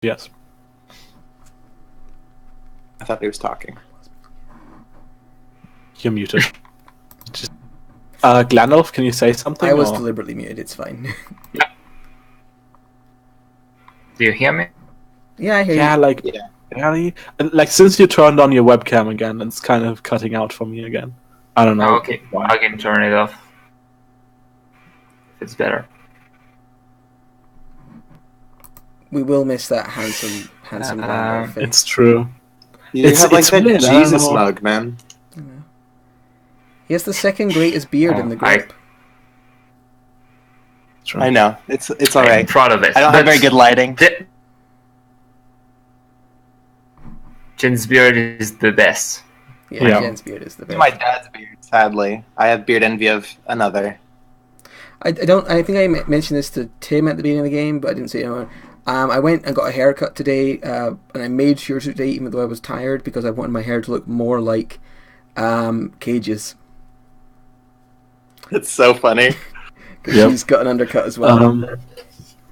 Yes. I thought he was talking. You're muted. Just, Glandalf, can you say something? I was or... deliberately muted, it's fine. Do you hear me? Yeah, I hear Yeah, you. like, really? Like, since you turned on your webcam again, it's kind of cutting out for me again. I don't know. Oh, okay, I can turn it off. If it's better. We will miss that handsome Gandalf face. It's true. You have like that weird, Jesus mug, man. He has the second greatest beard in the group. I know. It's all I'm right. proud of it. I don't have very good lighting. Jen's beard is the best. Yeah, Jen's beard is the best. My dad's beard, sadly. I have beard envy of another. I think I mentioned this to Tim at the beginning of the game, but I didn't say it. I went and got a haircut today, and I made sure today, even though I was tired, because I wanted my hair to look more like Cage's. It's so funny. Because she's got an undercut as well.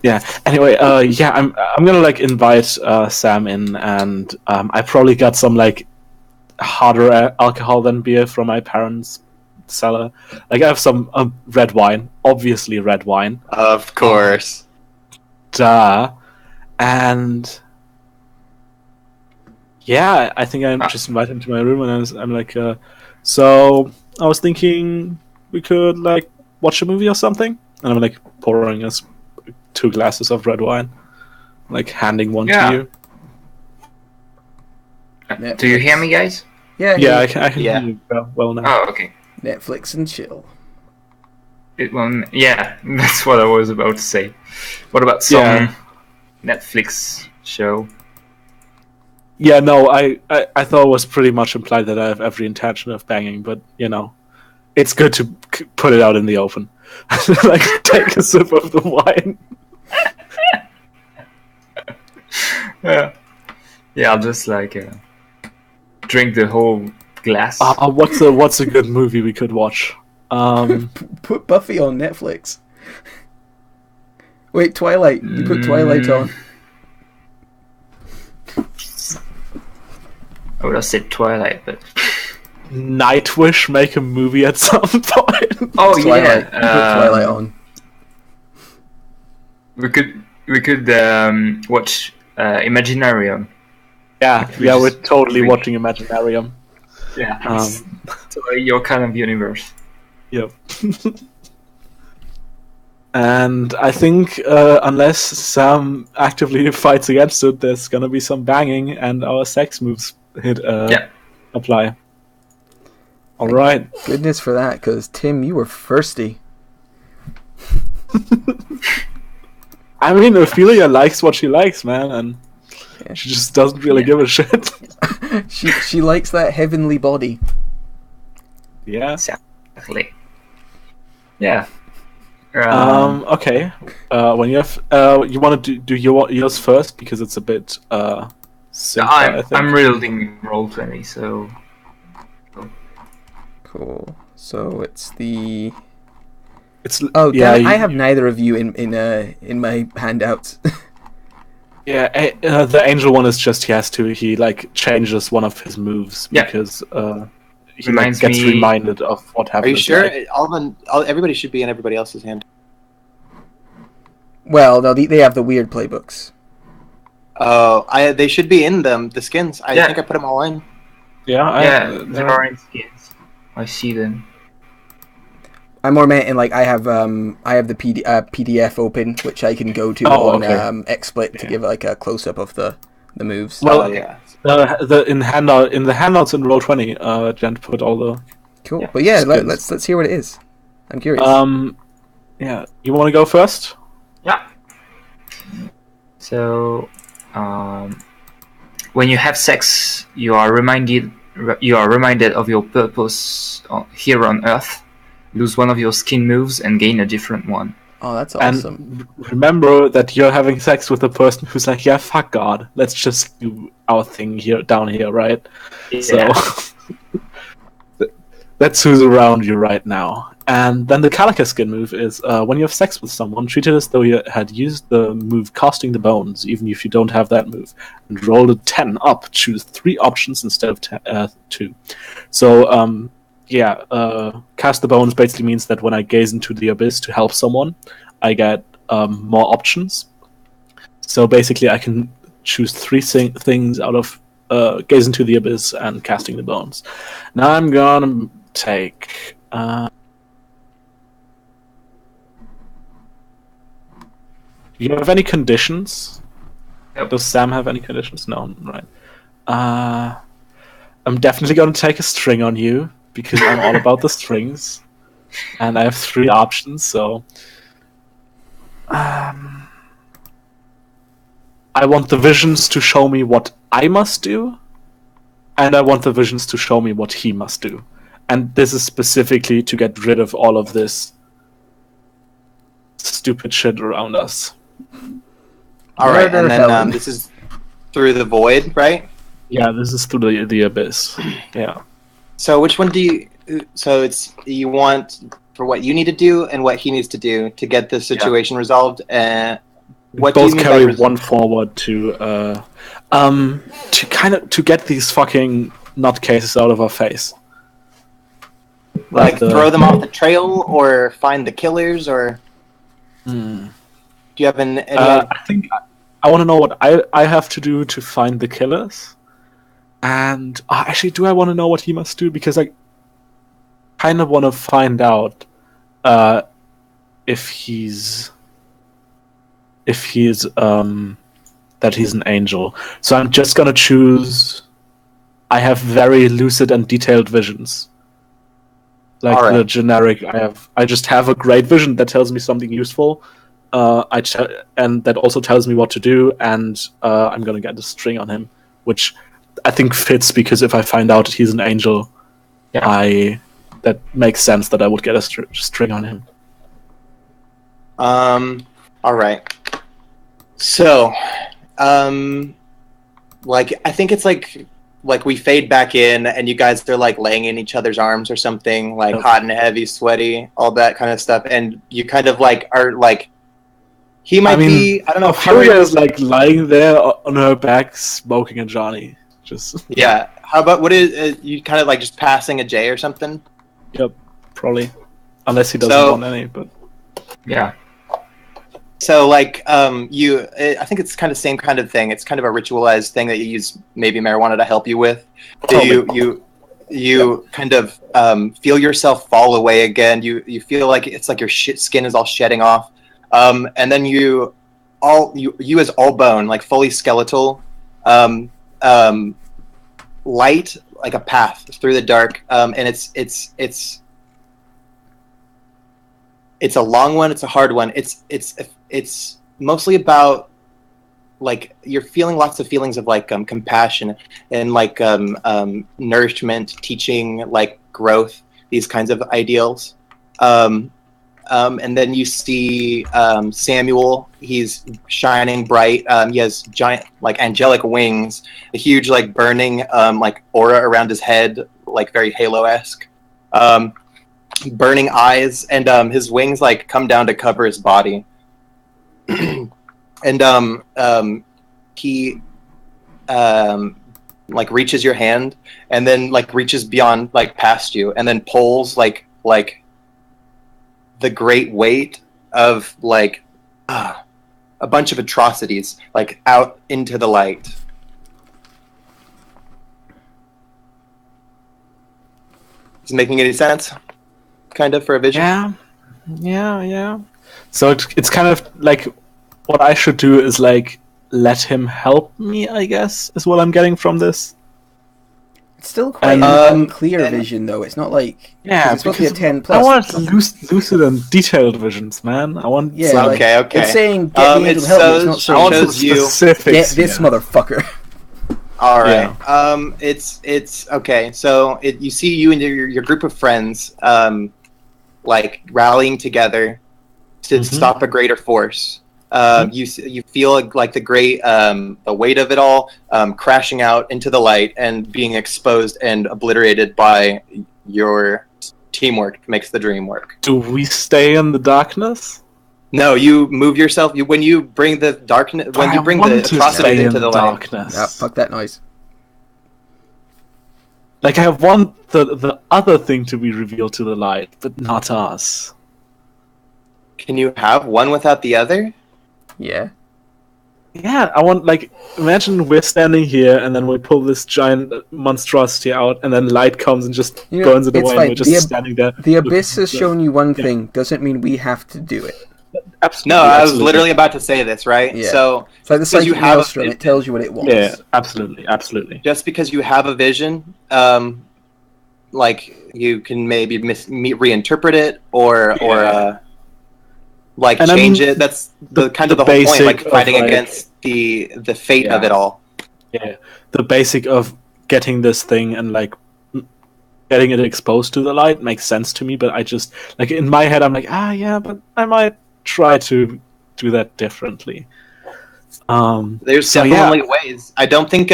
Yeah. Anyway, I'm gonna like invite Sam in, and I probably got some like harder alcohol than beer from my parents' cellar. Like I have some red wine, obviously red wine. Of course. Duh. And yeah, I think I just invited him to my room, and I'm like, so I was thinking we could like watch a movie or something, and I'm like pouring us 2 glasses of red wine, like handing one to you. Do you hear me, guys? Yeah, I can hear you well now. Oh, okay. Netflix and chill. Yeah, that's what I was about to say. What about some Netflix show? Yeah, no, I thought it was pretty much implied that I have every intention of banging, but you know, it's good to put it out in the open. Like take a sip of the wine. Yeah, I'll just like drink the whole glass. What's a good movie we could watch? Put Buffy on Netflix. Wait, Twilight. You put Twilight on. I would have said Twilight, but Nightwish make a movie at some point. Oh Twilight. You put Twilight on. We could watch Imaginarium. Yeah, we're totally watching Imaginarium. Yeah, so your kind of universe. Yep. And I think unless Sam actively fights against it, there's gonna be some banging, and our sex moves apply. All right. Goodness for that, because Tim, you were thirsty. I mean, Ophelia likes what she likes, man, and she just doesn't really give a shit. she likes that heavenly body. Yeah. Exactly. Yeah. Okay. When you have, you want to do yours first because it's a bit simpler, I think. I'm reading Roll20, so. Cool. So it's the. I have neither of you in my handouts. Yeah, the angel one is just he like changes one of his moves because he gets reminded of what happened. Are you sure? Everybody should be in everybody else's hand. Well, no, they have the weird playbooks. Oh, they should be in them. The skins. I think I put them all in. Yeah, there are in skins. I see them. I'm more meant in like I have the PDF open, which I can go to on XSplit to give like a close up of the moves. Well, in the handouts in Roll20, Jen put all the cool. But yeah, let's hear what it is. I'm curious. Yeah, you want to go first? Yeah. So, when you have sex, you are reminded of your purpose here on Earth. Lose one of your skin moves and gain a different one. Oh, that's awesome. And remember that you're having sex with a person who's like, yeah, fuck God. Let's just do our thing down here, right? Yeah. So that's who's around you right now. And then the Calica skin move is when you have sex with someone, treat it as though you had used the move Casting the Bones, even if you don't have that move. And roll a 10 up, choose 3 options instead of 2. So, Cast the Bones basically means that when I gaze into the abyss to help someone, I get more options. So basically, I can choose 3 things out of Gaze into the Abyss and Casting the Bones. Now I'm gonna take... Do you have any conditions? Yep. Does Sam have any conditions? No, right. I'm definitely gonna take a string on you, because I'm all about the strings. And I have 3 options, so... I want the visions to show me what I must do, and I want the visions to show me what he must do. And this is specifically to get rid of all of this stupid shit around us. All right, and then Helen. this is through the void, right? Yeah, this is through the abyss. Yeah. So which one do you? So it's you want for what you need to do and what he needs to do to get this situation resolved. And what do you Both mean carry by one forward to get these fucking nutcases out of our face. like throw them off the trail or find the killers or? Do you have any I think I want to know what I have to do to find the killers. And actually, do I want to know what he must do? Because I kind of want to find out if he's that he's an angel. So I'm just gonna choose. I have very lucid and detailed visions. Like All right. the generic, I just have a great vision that tells me something useful. And that also tells me what to do, and I'm gonna get a string on him, which I think fits because if I find out he's an angel, that makes sense that I would get a string on him. All right. So, like I think it's like we fade back in, and you guys they're like laying in each other's arms or something, like hot and heavy, sweaty, all that kind of stuff, and you kind of like are like. He might be. I don't know. Furia is like lying there on her back, smoking a Johnny. Just yeah. How about what is you kind of like just passing a J or something? Yep, probably. Unless he doesn't want any, but Yeah. So like I think it's kind of the same kind of thing. It's kind of a ritualized thing that you use maybe marijuana to help you with. You kind of feel yourself fall away again. You feel like it's like your skin is all shedding off. And then you as all bone, like fully skeletal, light like a path through the dark, and it's a long one. It's a hard one. It's mostly about like you're feeling lots of feelings of like compassion and like nourishment, teaching, like growth, these kinds of ideals. And then you see Samuel. He's shining bright. He has giant, like angelic wings, a huge, like burning, like aura around his head, like very Halo-esque. Burning eyes, and his wings like come down to cover his body. And he like reaches your hand, and then like reaches beyond, like past you, and then pulls like the great weight of like a bunch of atrocities like out into the light. Is it making any sense? Kind of for a vision? Yeah. So it's kind of like what I should do is like let him help me, I guess, is what I'm getting from this. It's still quite an unclear vision, though. It's not like it's supposed to be a 10 plus. I want lucid and detailed visions, man. I want okay. It's saying get the angel help. It's not saying shows you specifics. Get this motherfucker. All right. Yeah. It's okay. So you see you and your group of friends, like rallying together to stop a greater force. You feel like the great the weight of it all crashing out into the light and being exposed and obliterated by your teamwork makes the dream work. Do we stay in the darkness? No, you move yourself. When you bring the darkness, when you bring the atrocities into the light. darkness. Yeah, fuck that noise. Like, I want the other thing to be revealed to the light, but not us. Can you have one without the other? Yeah. Yeah, I want, like, imagine we're standing here and then we pull this giant monstrosity out and then light comes and just burns it it's away fine. and we're just standing there. The abyss has shown you one Yeah. thing, doesn't mean we have to do it. Absolutely. No, I was absolutely. literally about to say this, right? Yeah. So It's like the because you psychic have a maelstrom, it tells you what it wants. Yeah, absolutely. just because you have a vision, like you can maybe reinterpret it or like And I change mean, it. That's the kind of the the whole point, basic like of, fighting like- against the fate of Yeah. it all. Yeah, the basic of getting this thing and like getting it exposed to the light makes sense to me, but I just like in my head I'm like, yeah, but I might try to do that differently. There's So, definitely ways. I don't think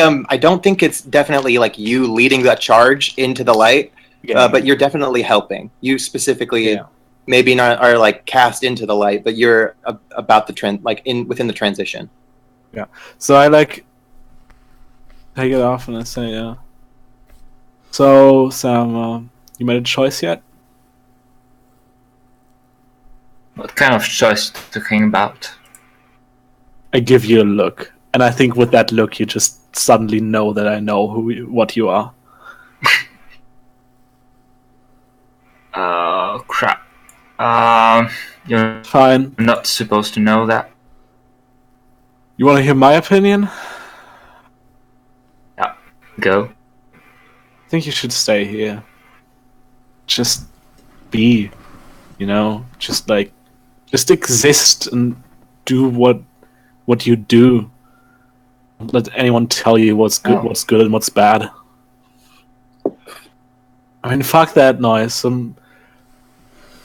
it's definitely like you leading that charge into the light, but you're definitely helping. You specifically Yeah. maybe not are like cast into the light, but you're about the trend, like within the transition. So I like take it off and I say, yeah. So Sam, you made a choice yet? What kind of choice talking about? I give you a look, and I think with that look you just suddenly know that I know what you are. Oh crap. You're Fine. not supposed to know that. You want to hear my opinion? Yeah. Go. I think you should stay here. Just be, just exist and do what you do. Don't let anyone tell you what's good and what's bad. I mean, fuck that noise. Some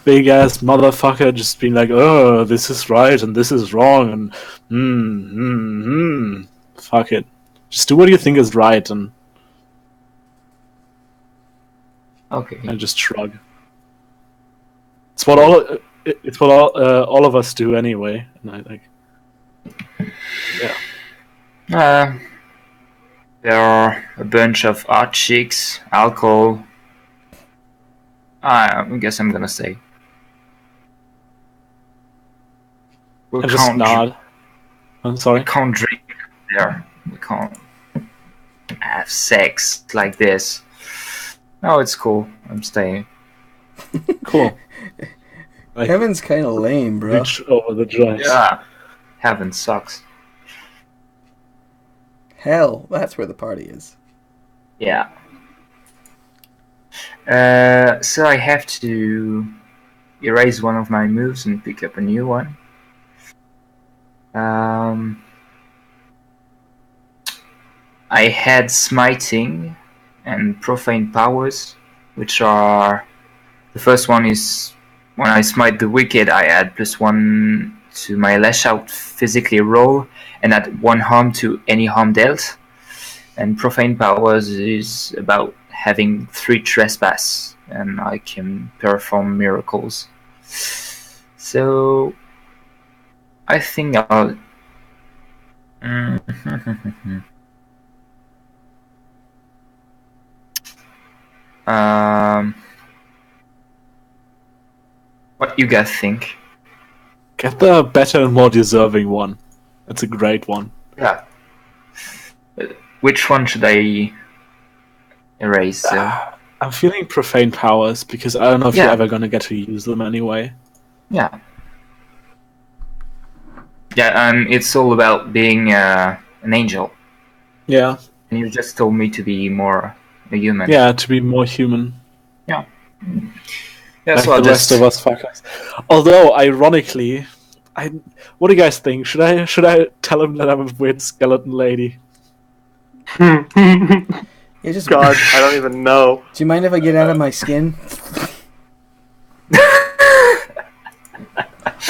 big ass motherfucker just being like, "Oh, this is right and this is wrong," and fuck it. Just do what you think is right, and Okay. I just shrug. It's what all of us do anyway. And I like, yeah. There are a bunch of art chicks, alcohol. I guess I'm gonna say. We And just nod. I'm sorry. We can't drink there. We can't have sex like this. No, it's cool. I'm staying. Cool. Like, Kevin's kind of lame, bro. reach over the joints. Yeah. Heaven sucks. Hell, that's where the party is. Yeah. So I have to erase one of my moves and pick up a new one. I had smiting and profane powers, which are the first one is when I smite the wicked, I add +1 to my lash out physically roll and add 1 harm to any harm dealt. And profane powers is about having 3 trespass, and I can perform miracles. So I think I'll. What you guys think? Get the better and more deserving one. That's a great one. Yeah. Which one should I erase? I'm feeling profane powers because I don't know if Yeah. you're ever gonna get to use them anyway. Yeah. Yeah, and it's all about being an angel. Yeah. And you just told me to be more a human. Yeah, to be more human. Yeah, Like so I'll the rest just of us fuckers. Although, ironically, what do you guys think? Should I tell him that I'm a weird skeleton lady? Yeah, just God, I don't even know. Do you mind if I get out of my skin? I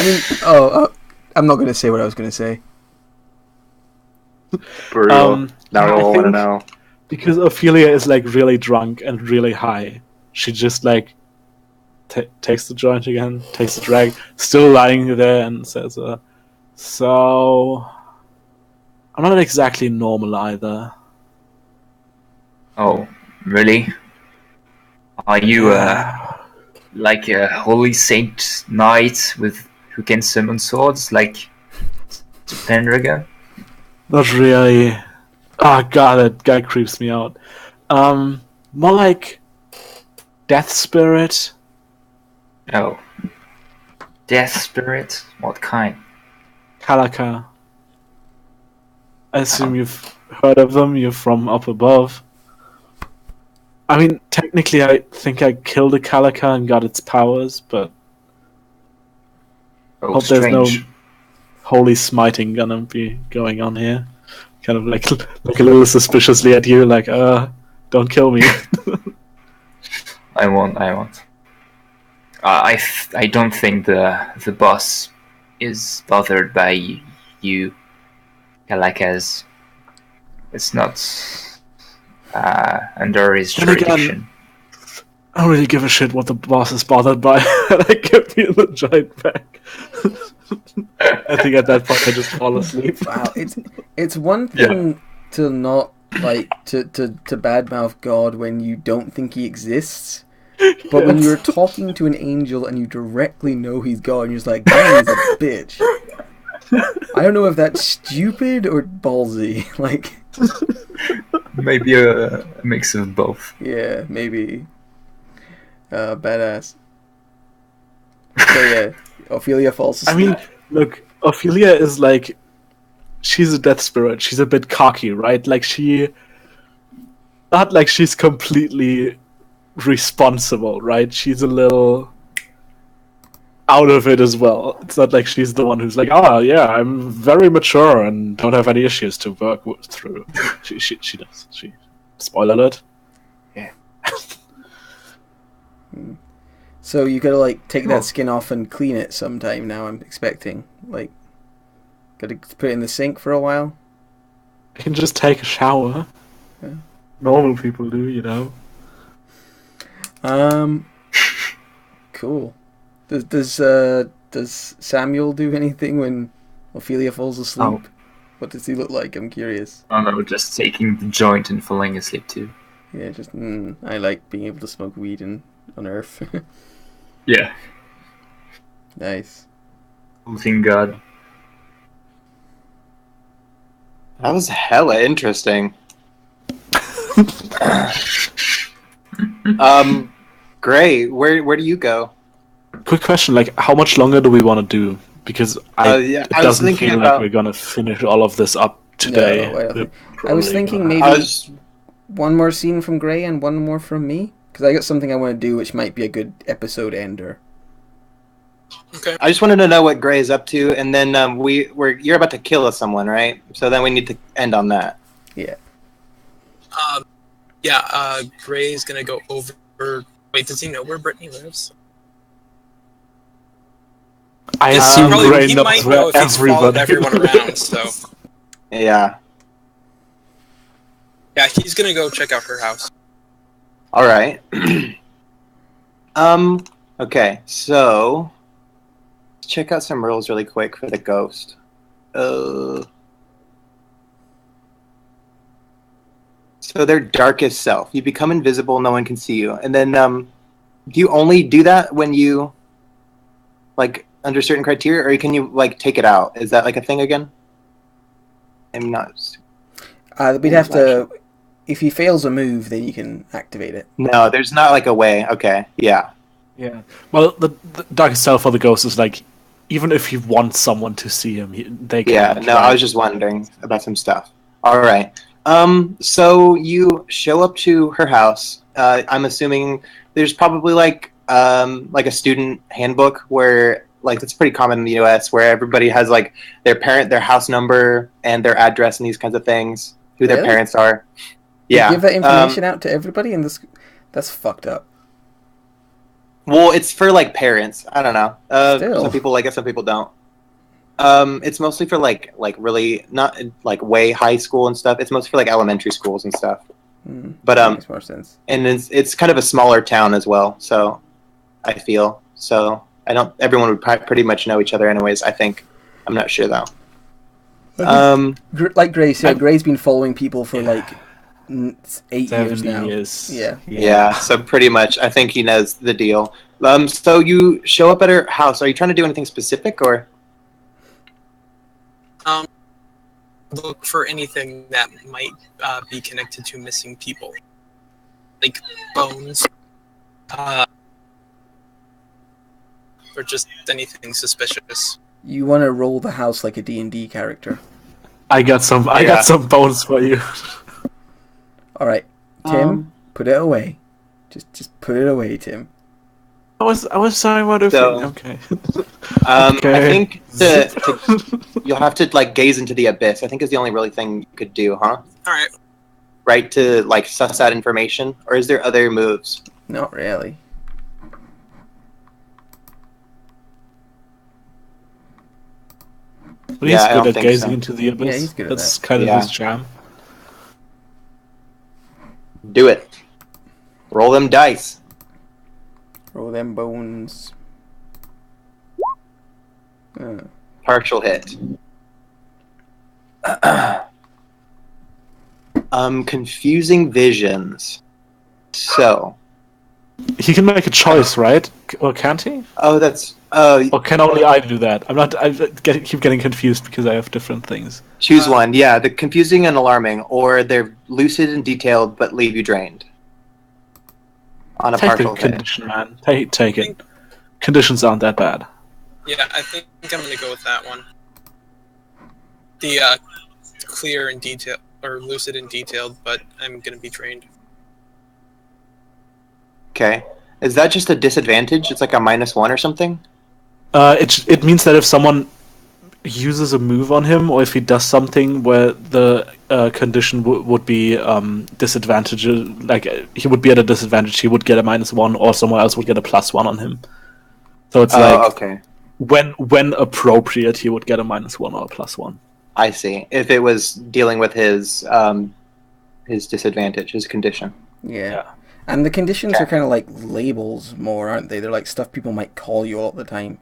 mean, I'm not gonna say what I was gonna say. Brutal. Now we I all want to think- know. Because Ophelia is like really drunk and really high. She just like takes the joint again, takes the drag, still lying there, and says, "So, I'm not exactly normal either." Oh, really? Are you Yeah. like a holy saint knight who can summon swords like the Pendragon? Not really. Oh god, that guy creeps me out. More like death spirit. Oh, death spirit? What kind? Kalaka. I assume you've heard of them. You're from up above. I mean, technically, I think I killed a Kalaka and got its powers, but Oh, hope there's no strange. holy smiting gonna be going on here. Kind of like a little suspiciously at you, like, don't kill me. I won't. I don't think the boss is bothered by you, Kalakas. It's not under his Then again, jurisdiction. I don't really give a shit what the boss is bothered by. Like, give me the giant back. I think at that point I just fall asleep. Wow, it's one thing to not like to badmouth God when you don't think he exists, but when Yes. you're talking to an angel and you directly know he's God, and you're just like, "Dang, he's a bitch." I don't know if that's stupid or ballsy. Like, Maybe a mix of both. yeah, maybe. Badass. So yeah, Ophelia falls I asleep. mean, look, Ophelia is like, she's a death spirit. She's a bit cocky, right? Like, not like she's completely responsible, right? She's a little out of it as well. It's not like she's the one who's like, yeah, I'm very mature and don't have any issues to work through. She does. Spoiler alert. So you gotta like take that skin off and clean it sometime now. I'm expecting like, gotta put it in the sink for a while. You can just take a shower. Yeah. Normal people do, you know. Cool. Does Samuel do anything when Ophelia falls asleep? Oh. What does he look like? I'm curious. Oh no, just taking the joint and falling asleep too. Yeah, just I like being able to smoke weed on Earth. Yeah. Nice. Thank God. That was hella interesting. Gray, where do you go? Quick question, like, how much longer do we want to do? Because it I was doesn't thinking feel like about- we're gonna finish all of this up today. No, I don't We're think- I was probably thinking gonna- maybe I was one more scene from Gray and one more from me, because I got something I want to do, which might be a good episode ender. Okay. I just wanted to know what Gray is up to, and then you're about to kill someone, right? So then we need to end on that. Yeah. Gray's gonna go over. Wait, does he know where Brittany lives? I He assume probably- Gray he knows might where know if he's followed everybody everyone around. So Yeah. yeah, he's gonna go check out her house. All right. Okay, so let's check out some rules really quick for the ghost. So their darkest self. You become invisible, no one can see you. And then do you only do that when you like under certain criteria, or can you like take it out? Is that like a thing again? I'm not. We'd have to. If he fails a move, then you can activate it. No, there's not like a way. Okay, yeah. Yeah. Well, the darkest self for the ghost is like, even if he wants someone to see him, they can. Yeah, no, I was just wondering about some stuff. All right. So you show up to her house. I'm assuming there's probably like a student handbook where like it's pretty common in the US where everybody has like their house number and their address and these kinds of things, who their Really? parents are. You Yeah. give that information out to everybody, and that's fucked up. Well, it's for like parents. I don't know. Still. Some people like it, some people don't. It's mostly for like really not like way high school and stuff. It's mostly for like elementary schools and stuff. But That makes more sense. and it's kind of a smaller town as well. So I feel so. I don't. Everyone would pretty much know each other, anyways. I think. I'm not sure though. Like Grace, yeah, I'm- Gray's been following people for like 8 years 70 now. years. Yeah. Yeah. So pretty much, I think he knows the deal. So you show up at her house. Are you trying to do anything specific, or? Look for anything that might be connected to missing people, like bones, or just anything suspicious. You want to roll the house like a D&D character. I got some bones for you. All right, Tim, put it away. Just put it away, Tim. I was talking about a So- thing. Okay. I Okay. think you'll have to like gaze into the abyss. I think is the only really thing you could do, huh? All right. Right, to like suss out information, or is there other moves? Not really. But Yeah, I he's don't good at think gazing so. into the abyss. Yeah, he's good at That's that. kind of Yeah. his jam. Do it. Roll them dice. Roll them bones. Partial hit. Confusing visions. So, He can make a choice, right? Or can't he? that's Or can only I do that? I'm not. Keep getting confused because I have different things. choose one. Yeah, the confusing and alarming, or they're lucid and detailed but leave you drained. On a Take the partial hit. condition, man. Take it. Conditions aren't that bad. Yeah, I think I'm gonna go with that one. The clear and detail or lucid and detailed, but I'm gonna be trained. Okay. Is that just a disadvantage? It's like a -1 or something? It means that if someone uses a move on him, or if he does something where the condition would be disadvantage, like he would be at a disadvantage, he would get a -1, or someone else would get a +1 on him. So it's like Okay. when appropriate, he would get a -1 or a +1. I see. If it was dealing with his disadvantage, his condition. Yeah. And the conditions Okay. are kind of like labels more, aren't they? They're like stuff people might call you all the time.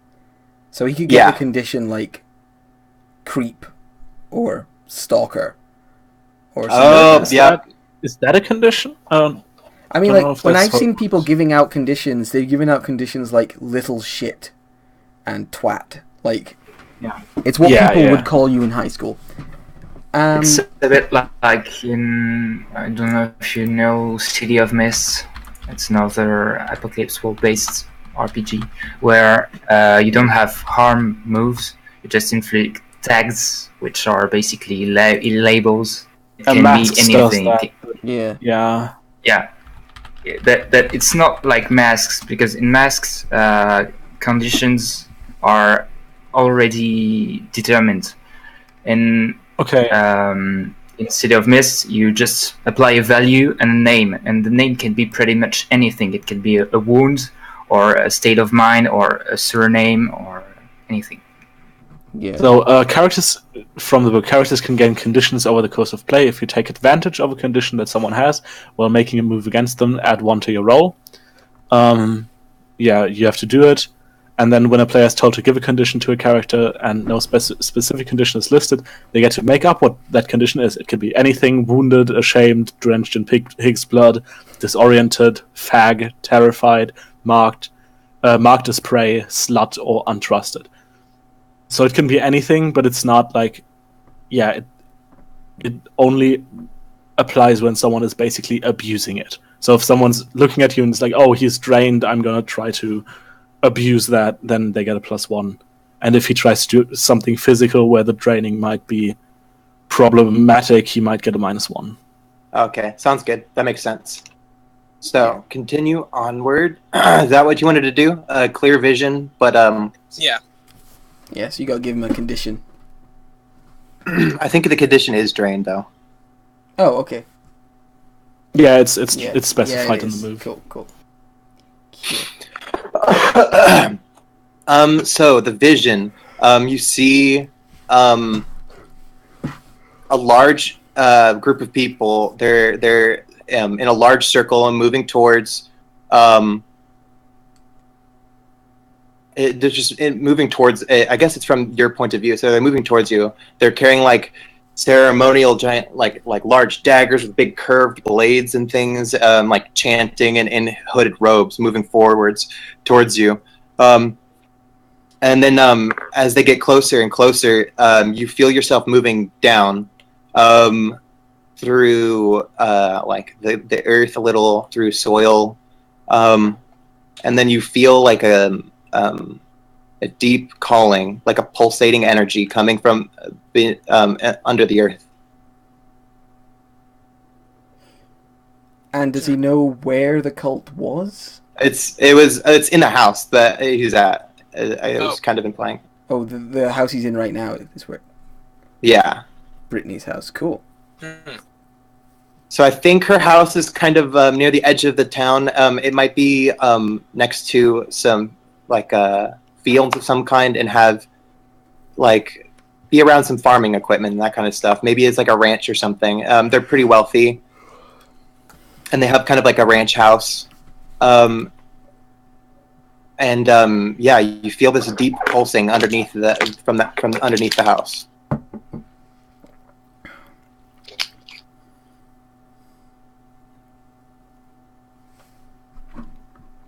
So he could get Yeah. the condition like creep or stalker or something Oh, like that. yeah. Is that a condition? I mean, don't know like, if when that's I've what- seen people giving out conditions, they've given out conditions like little shit and twat. Like, Yeah. it's what Yeah, people yeah. would call you in high school. It's a bit like in, I don't know if you know City of Mist. It's another Apocalypse World-based RPG where you don't have harm moves. You just inflict tags, which are basically labels. It can be Masks does anything. that. Yeah. Yeah. Yeah, that it's not like masks, because in masks conditions are already determined. Okay. In City of Mist, you just apply a value and a name, and the name can be pretty much anything. It can be a wound, or a state of mind, or a surname, or anything. Yeah. So characters from the book, characters can gain conditions over the course of play. If you take advantage of a condition that someone has while making a move against them, add 1 to your roll. Yeah, you have to do it. And then when a player is told to give a condition to a character and no specific condition is listed, they get to make up what that condition is. It could be anything: wounded, ashamed, drenched in pig's blood, disoriented, fag, terrified, marked as prey, slut, or untrusted. So it can be anything, but it's not like, yeah, it only applies when someone is basically abusing it. So if someone's looking at you and it's like, oh, he's drained, I'm gonna try to abuse that, then they get a +1. And if he tries to do something physical where the draining might be problematic, he might get a -1. Okay, sounds good. That makes sense. So continue onward. Is that what you wanted to do? Clear vision, but Yeah. Yeah, so you gotta give him a condition. I think the condition is drained though. Oh, okay. Yeah, it's Yeah. it's specified it in is. the move. Cool. So the vision, you see a large group of people. They're in a large circle and moving towards they're just moving towards. I guess it's from your point of view. So they're moving towards you. They're carrying like ceremonial giant, like large daggers with big curved blades and things, like chanting and in hooded robes, moving forwards towards you. And then as they get closer and closer, you feel yourself moving down through like the earth a little, through soil, and then you feel like a deep calling, like a pulsating energy coming from under the earth. And does he know where the cult was? It's in the house that he's at. It was kind of implying. Oh, the house he's in right now is where Yeah. Brittany's house. Cool. So I think her house is kind of near the edge of the town. It might be next to some like fields of some kind, and have like be around some farming equipment and that kind of stuff. Maybe it's like a ranch or something. They're pretty wealthy, and they have kind of like a ranch house. And yeah, you feel this deep pulsing underneath from underneath the house.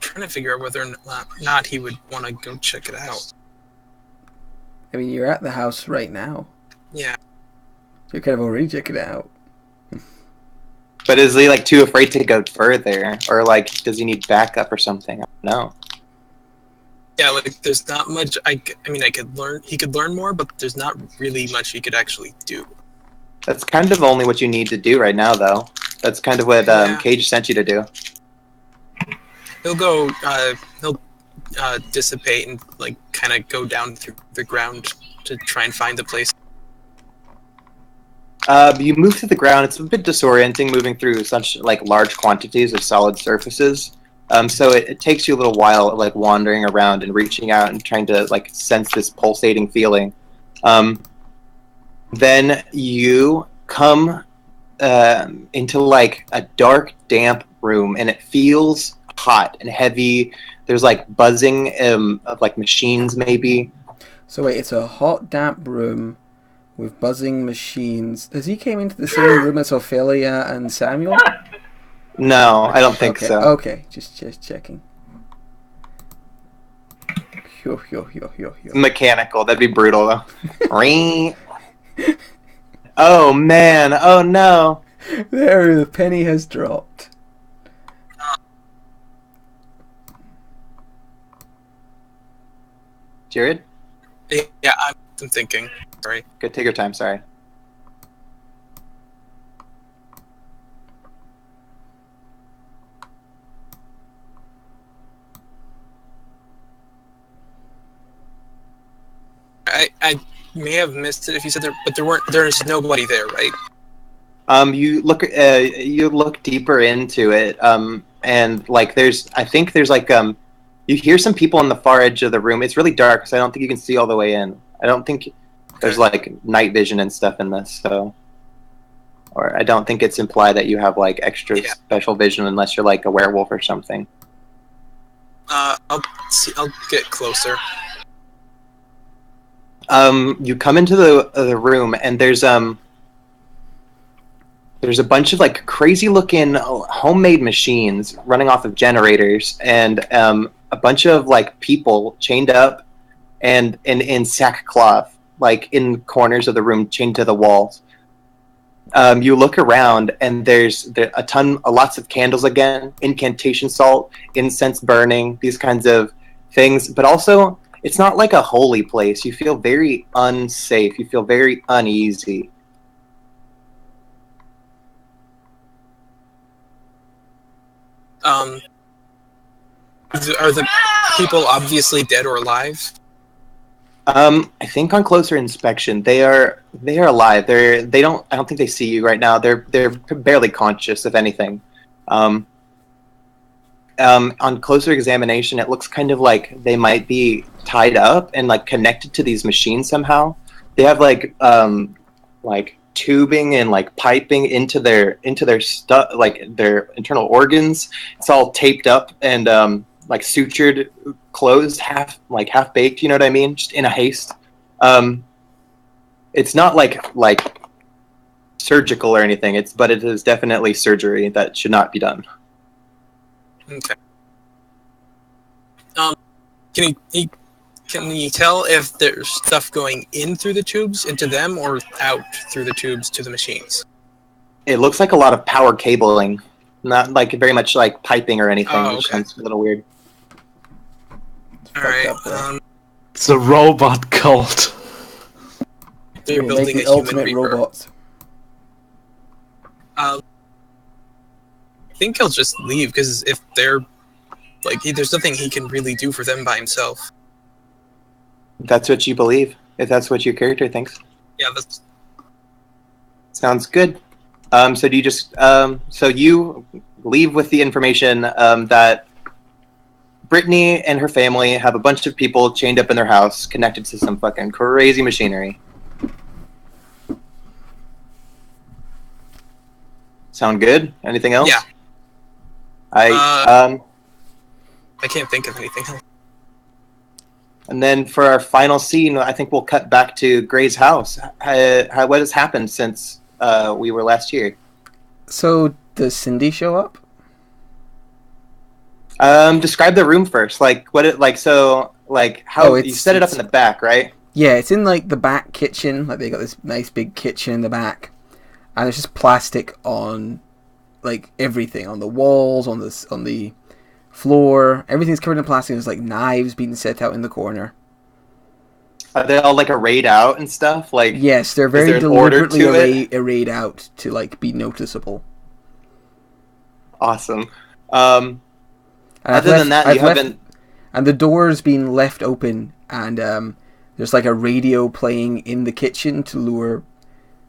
Trying to figure out whether or not he would want to go check it out. I mean, you're at the house right now. Yeah. You're kind of already checking it out. But is he like too afraid to go further, or like does he need backup or something? I don't know. Yeah, like there's not much. I mean, I could learn. He could learn more, but there's not really much he could actually do. That's kind of only what you need to do right now, though. That's kind of what Cage sent you to do. He'll go. He'll dissipate and like kind of go down through the ground to try and find the place. You move through the ground. It's a bit disorienting moving through such like large quantities of solid surfaces. So it takes you a little while, like wandering around and reaching out and trying to like sense this pulsating feeling. Then you come into like a dark, damp room, and it feels hot and heavy. There's like buzzing of like machines, maybe. So wait, it's a hot, damp room with buzzing machines. Has he came into the same room as Ophelia and Samuel? No, I don't think so. Okay, just checking. Mechanical, that'd be brutal though. Oh man, oh no. There, the penny has dropped. Jared? Yeah, I'm thinking. Sorry. Good, take your time, sorry. I may have missed it if you said there, but there's nobody there, right? You look deeper into it, and like I think there's like you hear some people on the far edge of the room. It's really dark, so I don't think you can see all the way in. I don't think there's like night vision and stuff in this, so, or I don't think it's implied that you have like extra special vision unless you're like a werewolf or something. I'll get closer. You come into the room, and there's a bunch of like crazy looking homemade machines running off of generators, and a bunch of like people chained up and in sackcloth, like in corners of the room, chained to the walls. You look around, and there's lots of candles again, incantation salt, incense burning, these kinds of things, but also it's not like a holy place. You feel very unsafe. You feel very uneasy. Are the people obviously dead or alive? I think on closer inspection, they are alive. I don't think they see you right now. They're barely conscious, if anything. On closer examination, it looks kind of like they might be tied up and like connected to these machines somehow. They have like tubing and like piping into their stuff, like their internal organs. It's all taped up and like sutured closed, half baked. You know what I mean? Just in a haste. It's not like surgical or anything. But it is definitely surgery that should not be done. Okay. Can you tell if there's stuff going in through the tubes into them or out through the tubes to the machines? It looks like a lot of power cabling, not like very much like piping or anything. Oh, Which okay. sounds a little weird. All right. up there. It's a robot cult. They're Make building the a human ultimate reaper. robots. I think he'll just leave because if they're like, there's nothing he can really do for them by himself. If that's what you believe. If that's what your character thinks. Yeah, that's Sounds good. So do you just so you leave with the information that Brittany and her family have a bunch of people chained up in their house, connected to some fucking crazy machinery. Sound good? Anything else? Yeah. I can't think of anything else. And then for our final scene, I think we'll cut back to Gray's house. What has happened since we were last here? So does Cindy show up? Describe the room first. Like how you set it up in the back, right? Yeah, it's in like the back kitchen. Like they got this nice big kitchen in the back, and there's just plastic on like everything, on the walls, on the floor. Everything's covered in plastic. There's like knives being set out in the corner. Are they all like arrayed out and stuff? Like yes, they're very deliberately arrayed out to like be noticeable. Awesome. Other than that, you haven't. And the door's been left open, and there's like a radio playing in the kitchen to lure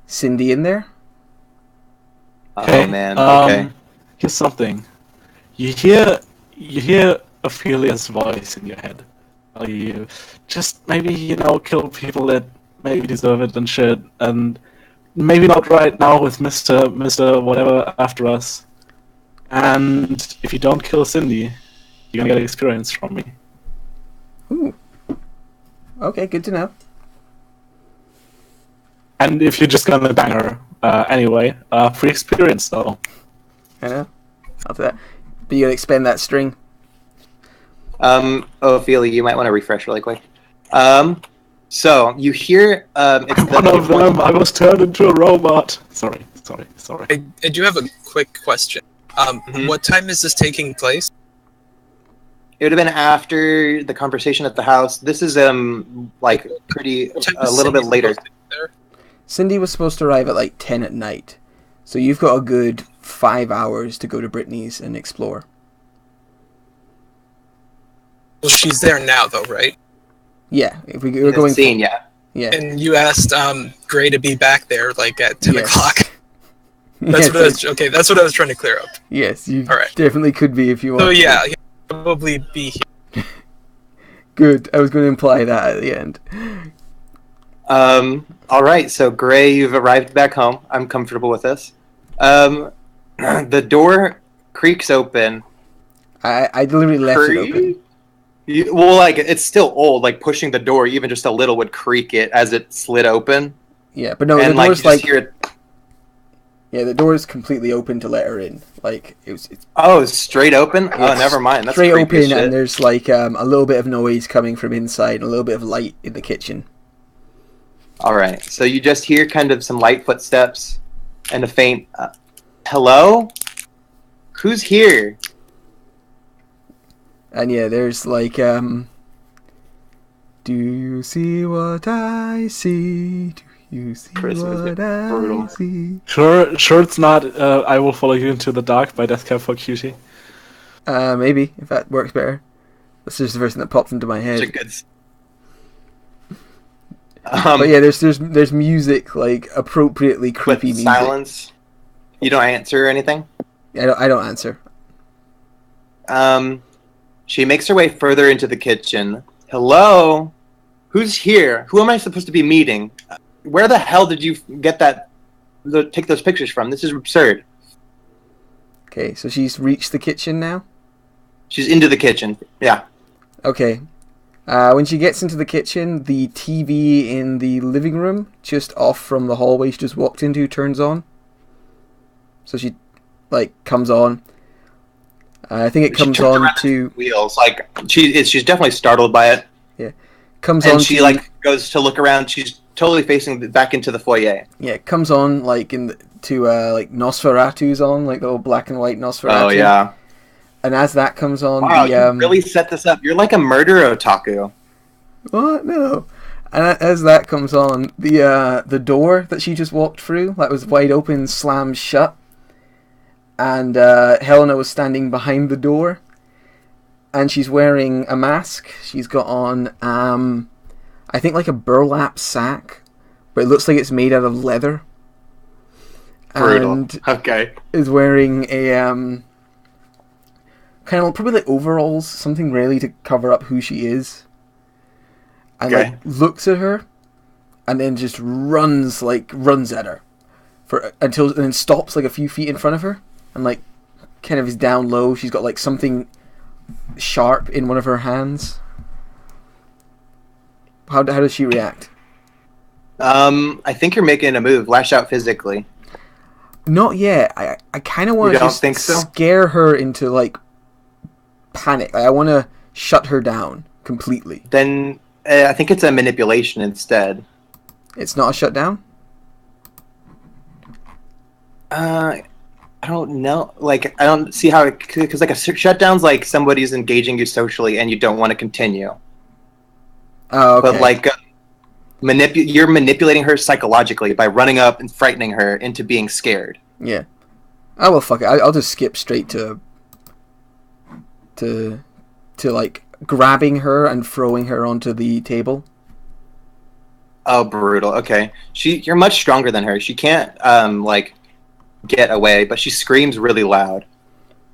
Cindy in there. Oh man. Okay. Here's something. You hear Ophelia's voice in your head. You just maybe kill people that maybe deserve it and shit, and maybe not right now with Mister whatever after us. And if you don't kill Cindy, you're gonna get experience from me. Ooh. Okay, good to know. And if you're just gonna bang her anyway, free experience though. I know. I'll do that. But you gotta expend that string. Ophelia, you might want to refresh really quick. So you hear it's one of them. I was turned into a robot. Sorry. I do have a quick question. What time is this taking place? It would have been after the conversation at the house. This is like pretty a little bit later. Cindy was supposed to arrive at like 10 at night, so you've got a good 5 hours to go to Brittany's and explore. Well, she's there now, though, right? Yeah, if we're going scene, yeah. And you asked Gray to be back there, like at 10 o'clock. That's yes, what I was. Okay, that's what I was trying to clear up. Yes, you All right. definitely could be if you want. So yeah, he'll probably be here. Good. I was going to imply that at the end. All right. So Gray, you've arrived back home. I'm comfortable with this. The door creaks open. I deliberately left it open. It's still old. Like pushing the door, even just a little, would creak it as it slid open. Yeah, but no, and the door's like. Hear it... Yeah, the door is completely open to let her in. Like it's straight open. Oh, never mind. That's straight open, shit. and there's like a little bit of noise coming from inside, and a little bit of light in the kitchen. All right, so you just hear kind of some light footsteps and a faint "Hello, who's here?" And yeah, there's like, "Do you see what I see? Do you see what I see?" Sure, it's not. I Will Follow You Into the Dark by Death Cab for Cutie. Maybe if that works better. That's just the first thing that popped into my head. But yeah, there's music, like appropriately creepy music. Silence. You don't answer or anything? I don't answer. She makes her way further into the kitchen. Hello? Who's here? Who am I supposed to be meeting? Where the hell did you get take those pictures from? This is absurd. Okay, so she's reached the kitchen now? She's into the kitchen. Yeah. Okay. When she gets into the kitchen, the TV in the living room, just off from the hallway she just walked into, turns on. So she, like, comes on. I think it comes she turns on around to... wheels. Like she's definitely startled by it, Comes and on she to... like goes to look around. She's totally facing back into the foyer. Yeah, it comes on, like, like, Nosferatu's on, like, the old black and white Nosferatu. Oh yeah! And as that comes on, Wow, you really set this up. You're like a murder otaku. What? No. And as that comes on, the door that she just walked through, that was wide open, slams shut. And Helena was standing behind the door. And she's wearing a mask. She's got on, I think, like a burlap sack. But it looks like it's made out of leather. Brutal. And Okay. is wearing a, kind of probably like overalls, something really to cover up who she is. And Okay. like looks at her, and then just runs at her, and then stops like a few feet in front of her, and like kind of is down low. She's got like something sharp in one of her hands. How does she react? I think you're making a move. Lash out physically. Not yet. I kind of want You to don't just think so? scare her into like panic. Like, I want to shut her down completely. Then I think it's a manipulation instead. It's not a shutdown? I don't know. Like, I don't see how, because like a shutdown's like somebody's engaging you socially and you don't want to continue. Oh, okay. But like, you're manipulating her psychologically by running up and frightening her into being scared. Yeah. Oh, well, fuck it. I'll just skip straight to like grabbing her and throwing her onto the table. Oh, brutal. Okay, you're much stronger than her. She can't like get away, but she screams really loud.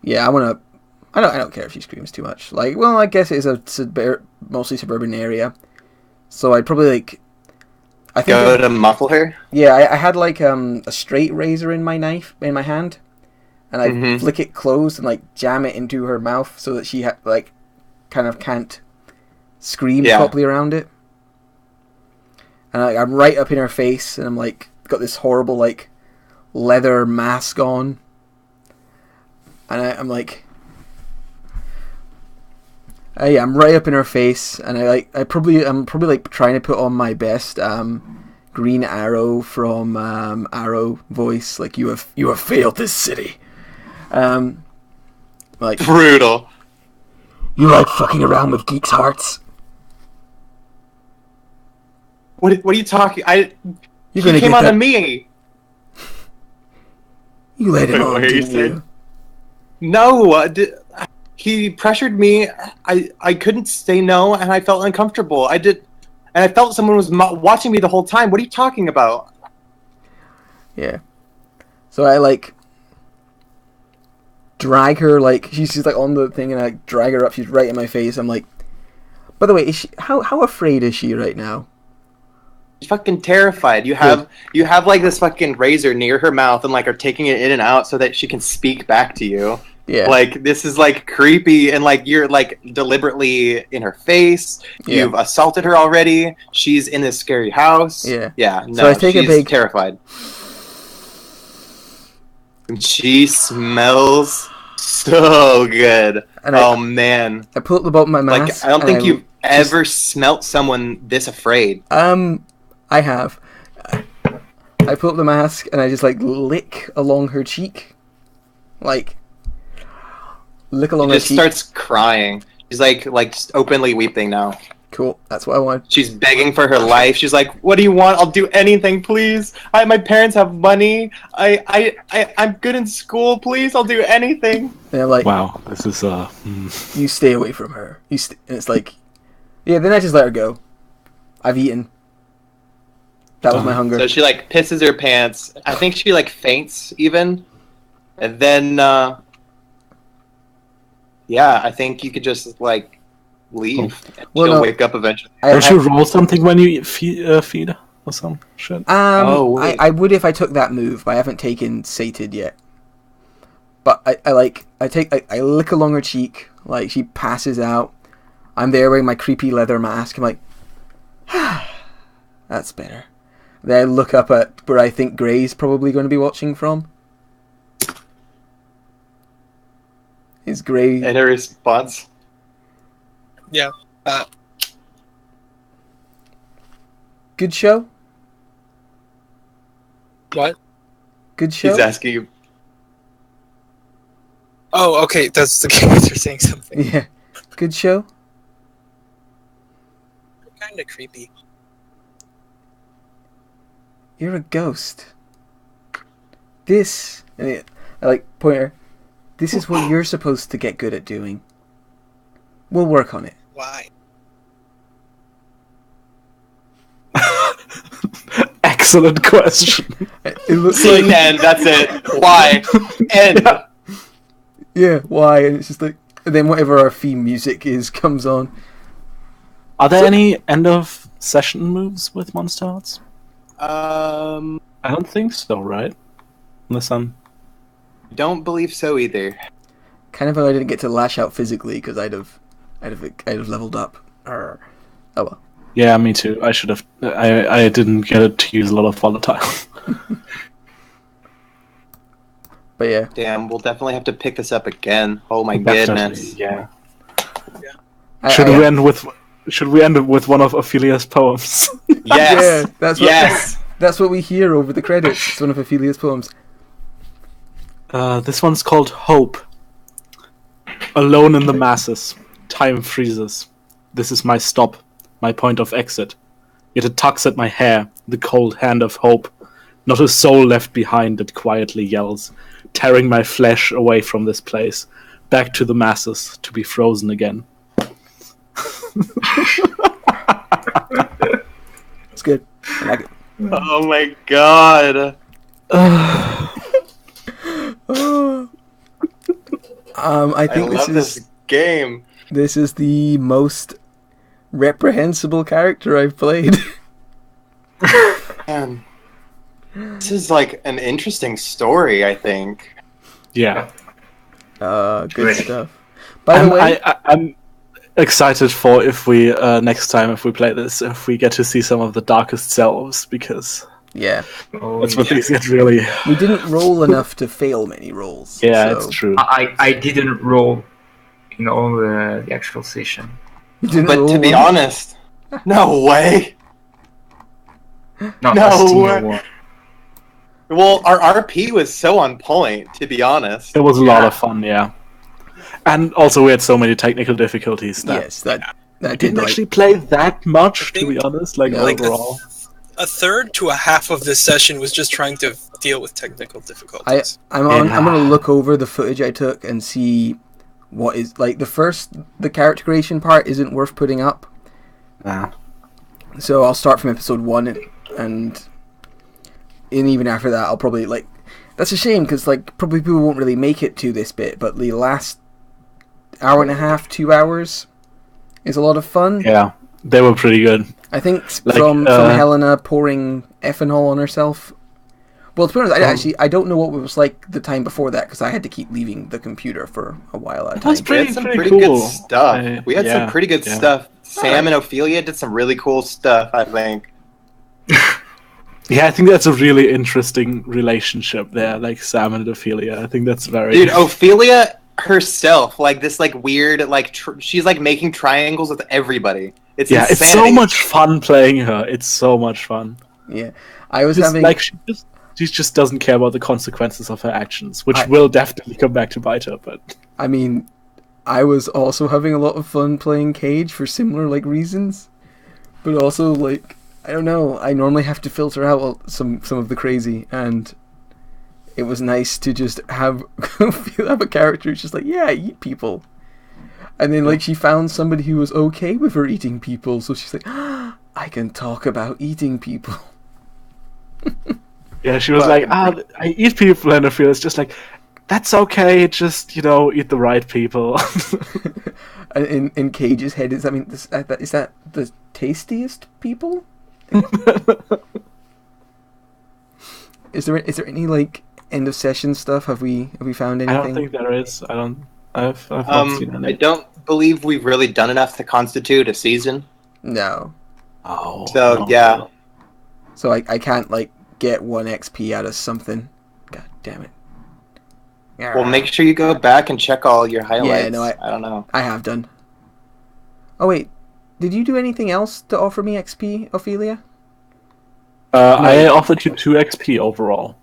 Yeah, I don't care if she screams too much. Like, well, I guess it is a mostly suburban area, so I'd probably like. I think to muffle her. Yeah, I had like a straight razor in my hand, and I flick it closed and like jam it into her mouth so that she like kind of can't scream properly around it. And I'm right up in her face, and I'm like got this horrible like leather mask on, and I'm like, I'm right up in her face, and I'm probably like trying to put on my best Green Arrow from Arrow voice, like you have failed this city. Like Brutal. You like fucking around with geeks' hearts. What are you talking? You're he came on to me. You laid him on, What didn't you you? No, he pressured me. I couldn't say no, and I felt uncomfortable. And I felt someone was watching me the whole time. What are you talking about? Yeah. So I like drag her, like she's just like on the thing, and I drag her up. She's right in my face. I'm like, by the way, is she how afraid is she right now? She's fucking terrified. You have like this fucking razor near her mouth and like are taking it in and out so that she can speak back to you. Yeah. Like this is like creepy, and like you're like deliberately in her face. Yeah. You've assaulted her already. She's in this scary house. Yeah. Yeah. No, So I take a she's big terrified. And she smells so good. And oh man. I pull up the bottom of my mask. Like I don't think you've ever smelt someone this afraid. I have. I pull up the mask and I just like lick along her cheek, like lick along her cheek. She just starts crying. She's like just openly weeping now. Cool. That's what I want. She's begging for her life. She's like, "What do you want? I'll do anything, please. My parents have money. I'm good in school. Please, I'll do anything." And I'm like, wow, this is You stay away from her. And it's like, yeah. Then I just let her go. I've eaten. That was my hunger. So she like pisses her pants. I think she like faints even, and then I think you could just like leave. And she'll wake up eventually. Don't you roll something when you feed or some shit? I would if I took that move, but I haven't taken sated yet. But I lick along her cheek, like she passes out. I'm there wearing my creepy leather mask. I'm like, that's better. Then I look up at where I think Gray's probably going to be watching from. Is Gray... And her response? Yeah. Good show? What? Good show? He's asking you. Oh, okay. That's the case. You're saying something. Yeah. Good show? Kind of creepy. You're a ghost. This... I like, Pointer, this is what you're supposed to get good at doing. We'll work on it. Why? Excellent question. It looks Scene like... end, that's it. Why? End. Yeah, why? And it's just like... And then whatever our theme music is comes on. Are there any end of session moves with Monsterhearts? Um, I don't think so, right? Unless I'm... don't believe so either. Kind of how I didn't get to lash out physically because I'd have leveled up. Oh well. Yeah, me too. I should have... I didn't get to use a lot of volatile. But yeah. Damn, we'll definitely have to pick this up again. Oh my Definitely, goodness. yeah. Should Should we end with one of Ophelia's poems? Yes. Yeah, that's what, Yes. that's what we hear over the credits. It's one of Ophelia's poems. This one's called Hope. Alone in the masses, time freezes. This is my stop, my point of exit. Yet it tugs at my hair, the cold hand of hope. Not a soul left behind, it quietly yells, tearing my flesh away from this place, back to the masses, to be frozen again. It's good. I like it. Oh my god. I think love this game. this is the most reprehensible character I've played. Man. This is like an interesting story, I think. Yeah. Good Right. stuff. By the way, I'm excited for if we next time if we play this, if we get to see some of the darkest selves, because yeah, Oh, that's when yeah. things get really. we didn't roll enough to fail many rolls. Yeah, so it's true. I didn't roll in all the actual session. we didn't But roll to be one. honest, no way. Not No a single way. one. Well, our RP was so on point, to be honest. It was a lot of fun, yeah. And also we had so many technical difficulties that Yes, that I did didn't like, actually play that much, I to be think- honest, like Yeah. Like overall. a third to a half of this session was just trying to deal with technical difficulties. I'm gonna look over the footage I took and see what is like the character creation part isn't worth putting up. Nah. So I'll start from episode 1 and even after that I'll probably like that's a shame because like probably people won't really make it to this bit, but the last hour and a half, 2 hours is a lot of fun. Yeah, they were pretty good. I think Like, from Helena pouring ethanol on herself. Well, to be honest, I don't know what it was like the time before that because I had to keep leaving the computer for a while at a That's time. We had some pretty pretty cool. good stuff. We had Yeah, some pretty good yeah. stuff. Sam and Ophelia did some really cool stuff, I think. Yeah, I think that's a really interesting relationship there, like Sam and Ophelia. I think that's very... Dude, Ophelia herself, like this like weird, like she's like making triangles with everybody. It's yeah, it's so insanity. much fun playing her. It's so much fun. Yeah, I was Just, having like she just doesn't care about the consequences of her actions, which I- will definitely come back to bite her. But I mean, I was also having a lot of fun playing Cage for similar like reasons, but also like I don't know. I normally have to filter out some of the crazy, and it was nice to just have have a character who's just like, yeah, I eat people, and then like she found somebody who was okay with her eating people, so she's like, I can talk about eating people. yeah, she was But- like, I eat people, and Ophelia's just like, that's okay, just, eat the right people. And in Cage's head, is that the tastiest people? Is there any like end of session stuff? Have we found I anything? don't think there is. I've not seen any. I don't believe we've really done enough to constitute a season. No. Oh. So, no. yeah. So I can't, like, get 1 XP out of something. God damn it. Well, make sure you go back and check all your highlights. Yeah, no, I don't know. I have done. Oh, wait. Did you do anything else to offer me XP, Ophelia? I offered you 2 XP overall.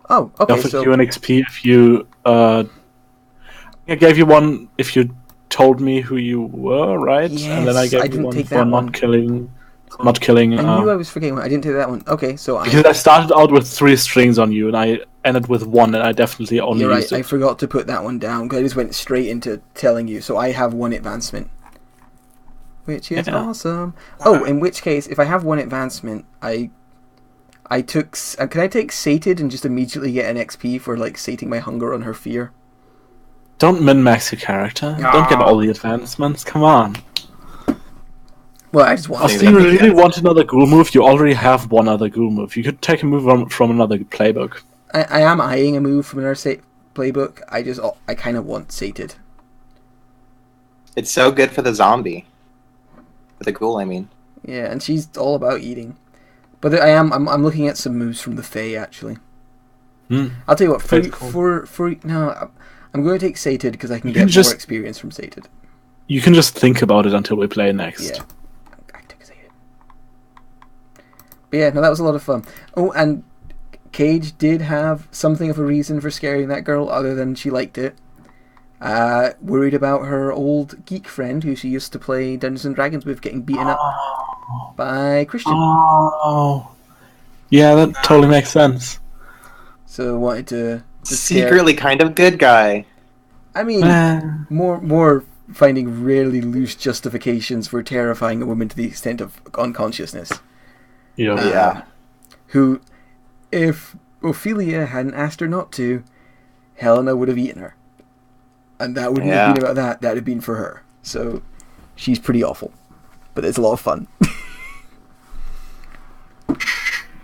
Oh, I okay, offered so... you an XP if you. I gave you one if you told me who you were, right? And then I Yes, gave I you didn't one take for that not one. killing. Not killing. I knew I was forgetting one. I didn't take that one. Okay, so Because I started out with 3 strings on you, and I ended with 1, and I definitely only You're right, used it. I forgot to put that one down, because I just went straight into telling you, so I have 1 advancement. Which is awesome. Oh, in which case, if I have 1 advancement, I took... can I take Sated and just immediately get an XP for, like, sating my hunger on her fear? Don't min-max your character. Don't get all the advancements. Come on. Well, I just want Do you really want another ghoul move? You already have 1 other ghoul move. You could take a move from another playbook. I am eyeing a move from another playbook. I kind of want Sated. It's so good for the zombie. For the ghoul, I mean. Yeah, and she's all about eating. But I'm looking at some moves from the Fae, actually. I'll tell you what, I'm going to take Sated because I can get more experience from Sated. You can just think about it until we play next. Yeah. I took Sated. But yeah, no, that was a lot of fun. Oh, and Cage did have something of a reason for scaring that girl other than she liked it. Worried about her old geek friend who she used to play Dungeons and Dragons with getting beaten up by Christian. Oh. Yeah, that totally makes sense. So wanted to secretly kind of good guy. I mean, more finding rarely loose justifications for terrifying a woman to the extent of unconsciousness. Yeah. Who, if Ophelia hadn't asked her not to, Helena would have eaten her. And that wouldn't have been about that. That would have been for her. So, she's pretty awful. But it's a lot of fun.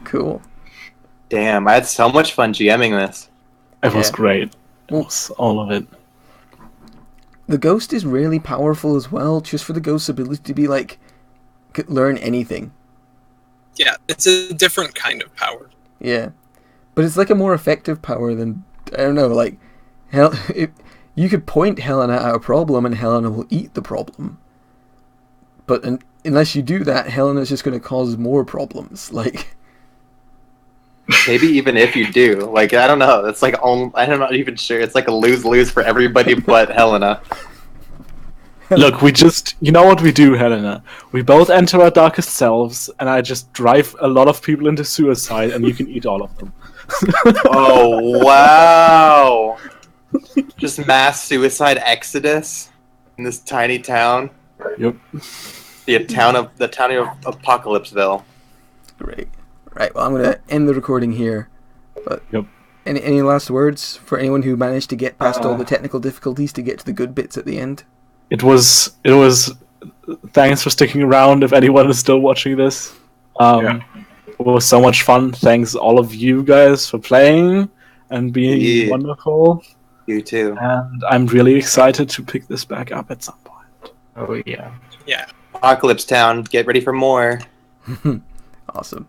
Cool. Damn, I had so much fun GMing this. It was great. It was all of it. The ghost is really powerful as well, just for the ghost's ability to be like, learn anything. Yeah, it's a different kind of power. Yeah. But it's like a more effective power than, I don't know, like, you could point Helena at a problem and Helena will eat the problem. But unless you do that, Helena's just going to cause more problems. Like, maybe even if you do, like, I don't know. It's like I'm not even sure. It's like a lose-lose for everybody but Helena. Look, you know what we do, Helena? We both enter our darkest selves, and I just drive a lot of people into suicide, and you can eat all of them. Oh, wow. Just mass suicide exodus in this tiny town. Yep. The town of Apocalypseville. Great. Right, well, I'm going to end the recording here. But yep. Any last words for anyone who managed to get past all the technical difficulties to get to the good bits at the end? It was. Thanks for sticking around. If anyone is still watching this, it was so much fun. Thanks all of you guys for playing and being wonderful. You too. And I'm really excited to pick this back up at some point. Oh yeah. Yeah. Apocalypse Town. Get ready for more. Awesome.